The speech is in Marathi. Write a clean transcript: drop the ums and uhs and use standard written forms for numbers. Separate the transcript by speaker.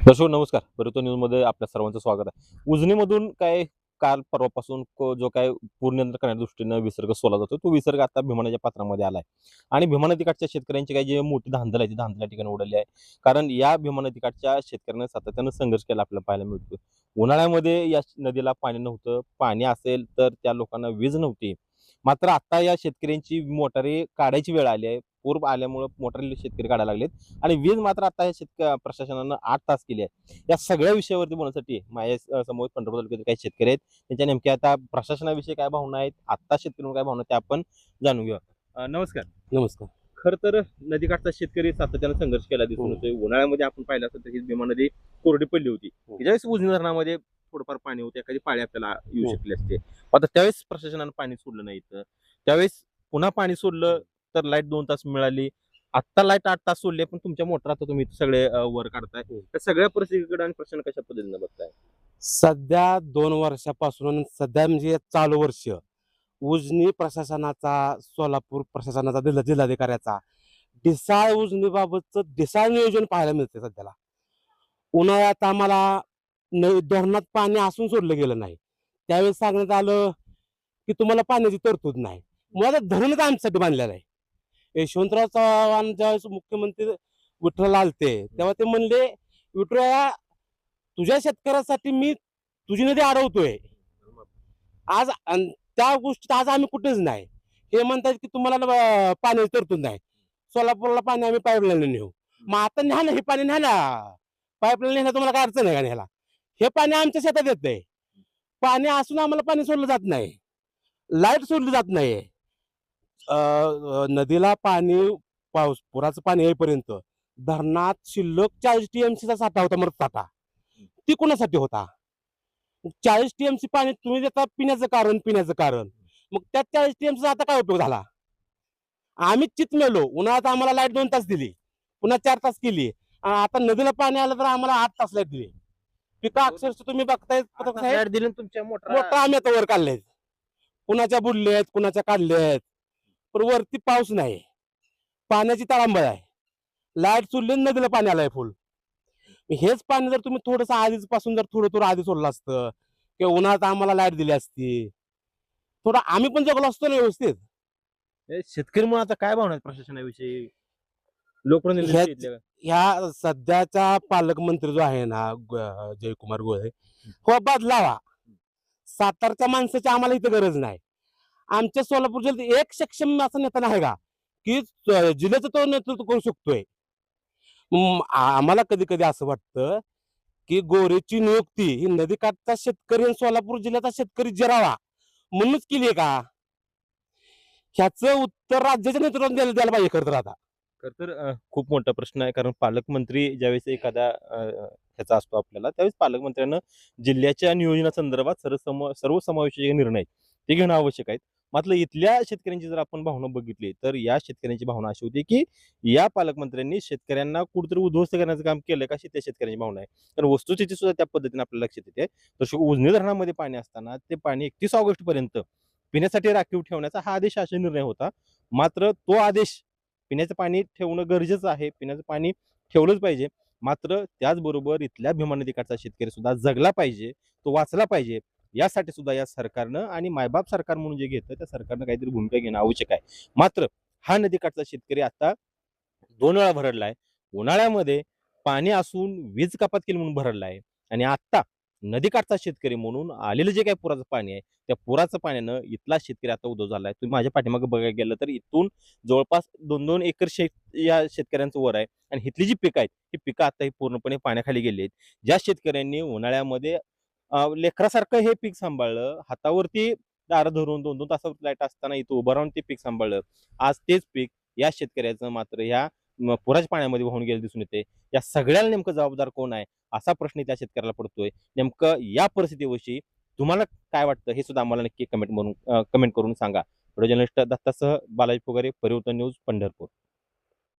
Speaker 1: दर्शक नमस्कार. पर्यटन न्यूजमध्ये आपल्या सर्वांचं स्वागत आहे. उजनीमधून काय काल परवापासून जो काय पूर नियंत्रण करण्याच्या दृष्टीनं विसर्ग सोडला जातो, तो विसर्ग आता भीमानाच्या पात्रामध्ये आलाय आणि भीमा नदीकाठच्या शेतकऱ्यांची काही जी मोठी धांदल आहे, ती धांदल या ठिकाणी उडाली आहे. कारण या भीमा नदीकाठच्या शेतकऱ्यांना सातत्यानं संघर्ष केला आपल्याला पाहायला मिळतो. उन्हाळ्यामध्ये या नदीला पाणी नव्हतं. पाणी असेल तर त्या लोकांना वीज नव्हती. मात्र आता या शेतकऱ्यांची मोटारी काढायची वेळ आली आहे. पूर आल्यामुळे मोटारी शेतकरी काढायला लागलेत आणि वीज मात्र आता या प्रशासनानं 8 तास केली आहे. या सगळ्या विषयावरती बोलण्यासाठी माझ्या समोर पंढरपूर तालुक्यातील काही शेतकरी आहेत. त्यांच्या नेमक्या आता प्रशासनाविषयी काय भावना आहेत, आता शेतकऱ्यांना काय भावना आहेत, ते आपण जाणून घेऊया. नमस्कार.
Speaker 2: नमस्कार.
Speaker 1: खरं तर नदीकाठचा शेतकरी सातत्यानं संघर्ष केला दिसून येतोय. उन्हाळ्यामध्ये आपण पाहिलं असतं तर ही भीमा नदी कोरडी पडली होती. ज्यावेळेस उजनी धरणामध्ये थोडंफार पाणी होतं, एखादी पाळी आपल्याला येऊ शकली असते. आता त्यावेळेस प्रशासनानं पाणी सोडलं नाही इथं. त्यावेळेस पुन्हा पाणी सोडलं तर लाईट 2 तास मिळाली. आत्ता लाईट 8 तास सोडली, पण तुमच्या मोटर आता तुम्ही सगळे वर काढताय. त्या सगळ्या परिस्थितीकडे आणि प्रश्न कशा पद्धतीने बघताय?
Speaker 2: सध्या 2 वर्षापासून सध्या म्हणजे चालू वर्ष उजनी प्रशासनाचा, सोलापूर प्रशासनाचा, जिल्हाधिकाऱ्याचा ढिसाळ उजनीबाबतचं ढिसाळ नियोजन पाहायला मिळते सध्याला. उन्हाळ्यात आम्हाला धरणात पाणी असून सोडलं गेलं नाही. त्यावेळेस सांगण्यात आलं की तुम्हाला पाण्याची तरतूद नाही. मुळात धरणच आमच्यासाठी बांधलेलं आहे. यशवंतराव चव्हाण ज्यावेळेस मुख्यमंत्री विठ्ठल आलते तेव्हा ते म्हणले, विठ्ठला तुझ्या शेतकऱ्यासाठी मी तुझी नदी अडवतोय. आज त्या गोष्टीत आज आम्ही कुठेच नाही. हे म्हणतात की तुम्हाला पाण्याची तरतूद नाही. सोलापूरला पाणी आम्ही पाईपलाईन नेऊ. मग आता न्या ना, हे पाणी न्या ना. पाईपलाईन नेण्यात तुम्हाला काय अडचण आहे का न्यायला? हे पाणी आमच्या शेतात येतंय. पाणी असून आम्हाला पाणी सोडलं जात नाही. लाईट सोडली जात नाही. नदीला पाणी, पुराचं पाणी येईपर्यंत धरणात शिल्लक 40 टीएमसीचा साठा होता, मृत साठा. ती कोणासाठी होता? 40 टीएमसी पाणी तुम्ही देता पिण्याचं कारण. मग त्या 40 टीएमसीचा आता काय उपयोग झाला? आम्ही चित मेलो. उन्हाळ्यात आम्हाला लाईट 2 तास दिली, पुन्हा 4 तास केली. आता नदीला पाणी आलं तर आम्हाला 8 तास लाईट दिली. पिका अक्षरशः तुम्ही बघताय
Speaker 1: लाईट दिली ना तुमच्या मोटर.
Speaker 2: मोठं आम्ही आता वर काढलेत. कुणाच्या बुडलेत, कुणाच्या काढल्यात. पण वरती पाऊस नाही, पाण्याची तारांबळ आहे. लाईट सोडली, नदीला पाणी आलंय फुल. हेच पाणी जर तुम्ही थोडंसं आधीच पासून जर थोडं आधी सोडलं असतं किंवा उन्हाळ्यात आम्हाला लाईट दिली असती, थोडं आम्ही पण जगलो असतो ना व्यवस्थित.
Speaker 1: शेतकरी म्हणून आता काय भावना आहेत प्रशासनाविषयी? लोकप्रतिनिधी
Speaker 2: ह्या सध्याचा पालकमंत्री जो आहे ना, जयकुमार गोळे, हो बदलावा. सातारच्या माणसाची आम्हाला इथं गरज नाही. आमच्या सोलापूर जिल्ह्यात एक सक्षम असा नेता नाही का की जिल्ह्याचं तो नेतृत्व करू शकतोय. आम्हाला कधी कधी असं वाटतं की गोरेची नियुक्ती ही नदीकाठचा शेतकरी आणि सोलापूर जिल्ह्याचा शेतकरी जिरावा म्हणूनच केली आहे का? ह्याचं उत्तर राज्याच्या नेतृत्वाने द्यायला पाहिजे खरं तर आता.
Speaker 1: खरं तर खूप मोठा प्रश्न आहे. कारण पालकमंत्री ज्यावेळेस एखाद्या ह्याचा असतो आपल्याला, त्यावेळेस पालकमंत्र्यांना जिल्ह्याच्या नियोजनासंदर्भात सर्वसमावेशक निर्णय आहेत, ते घेणं आवश्यक आहे. मात्र इथल्या शेतकऱ्यांची जर आपण भावना बघितली तर या शेतकऱ्यांची भावना अशी होती की या पालकमंत्र्यांनी शेतकऱ्यांना कुठेतरी उद्ध्वस्त करण्याचं काम केलं का, अशी त्या शेतकऱ्यांची भावना आहे. तर वस्तुस्थिती सुद्धा त्या पद्धतीने आपल्याला लक्षात येते. तशी उजनी धरणामध्ये पाणी असताना ते पाणी 31 ऑगस्ट पर्यंत पिण्यासाठी राखीव ठेवण्याचा हा आदेश शासन निर्णय होता. मात्र तो आदेश, पिण्याचं पाणी ठेवणं गरजेचं आहे, पिण्याचं पाणी ठेवलंच पाहिजे. मात्र त्याचबरोबर इथल्या भीमा नदीकाठचा शेतकरी सुद्धा जगला पाहिजे, तो वाचला पाहिजे. यासाठी सुद्धा या सरकारनं आणि मायबाप सरकार म्हणून जे घेतं त्या सरकारनं काहीतरी भूमिका घेणं आवश्यक आहे. मात्र हा नदीकाठचा शेतकरी आता 2 वेळा भरडलाय. उन्हाळ्यामध्ये पाणी असून वीज कपात केली म्हणून भरडलाय आणि आता नदीकाठचा शेतकरी म्हणून आलेलं जे काही पुराचं पाणी आहे, त्या पुराचं पाण्यानं इथला शेतकरी आता उद्धव झालाय. तुम्ही माझ्या पाठीमागे बघायला गेलं तर इथून जवळपास 2-2 एकर शेत या शेतकऱ्यांचं वर आहे आणि इथली जी पिकं आहेत, ही पिकं आता ही पूर्णपणे पाण्याखाली गेली आहेत. ज्या शेतकऱ्यांनी उन्हाळ्यामध्ये लेकरासारखं हे पीक सांभाळलं, हातावरती दारं धरून 2-2 तासावरती लाईट असताना इथं उभं राहून ते पीक सांभाळलं. आज तेच पीक या शेतकऱ्याचं मात्र ह्या पुराच्या पाण्यामध्ये वाहून गेलं दिसून येते. या सगळ्याला नेमकं जबाबदार कोण आहे, असा प्रश्न त्या शेतकऱ्याला पडतोय. नेमकं या परिस्थितीविषयी तुम्हाला काय वाटतं, हे सुद्धा आम्हाला नक्की कमेंट करून सांगा. व्हिडिओ जर्नलिस्ट दत्तासह बालाजी पुगारे, परिवर्तन न्यूज, पंढरपूर.